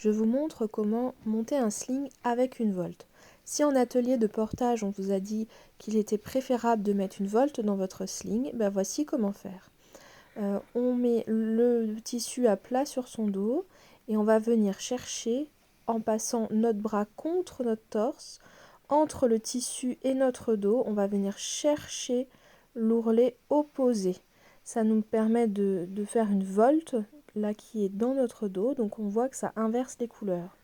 je vous montre comment monter un sling avec une volte. Si en atelier de portage, on vous a dit qu'il était préférable de mettre une volte dans votre sling, ben voici comment faire. On met le tissu à plat sur son dos et on va venir chercher en passant notre bras contre notre torse, entre le tissu et notre dos, on va venir chercher l'ourlet opposé. Ça nous permet de faire une volte là qui est dans notre dos, donc on voit que ça inverse les couleurs.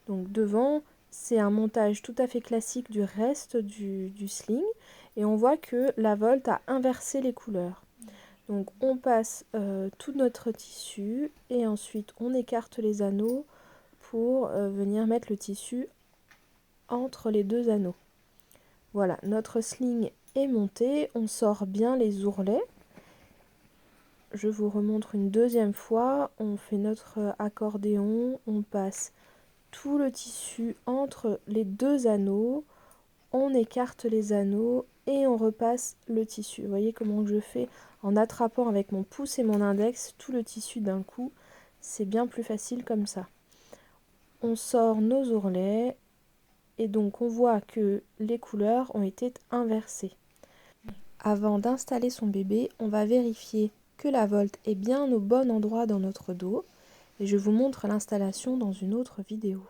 Donc devant, c'est un montage tout à fait classique du reste du sling et on voit que la volte a inversé les couleurs. Donc on passe tout notre tissu et ensuite on écarte les anneaux pour venir mettre le tissu entre les deux anneaux. Voilà, notre sling est monté, on sort bien les ourlets. Je vous remontre une deuxième fois, on fait notre accordéon, on passe tout le tissu entre les deux anneaux, on écarte les anneaux et on repasse le tissu. Vous voyez comment je fais en attrapant avec mon pouce et mon index tout le tissu d'un coup, c'est bien plus facile comme ça. On sort nos ourlets et donc on voit que les couleurs ont été inversées. Avant d'installer son bébé, on va vérifier que la volte est bien au bon endroit dans notre dos et je vous montre l'installation dans une autre vidéo.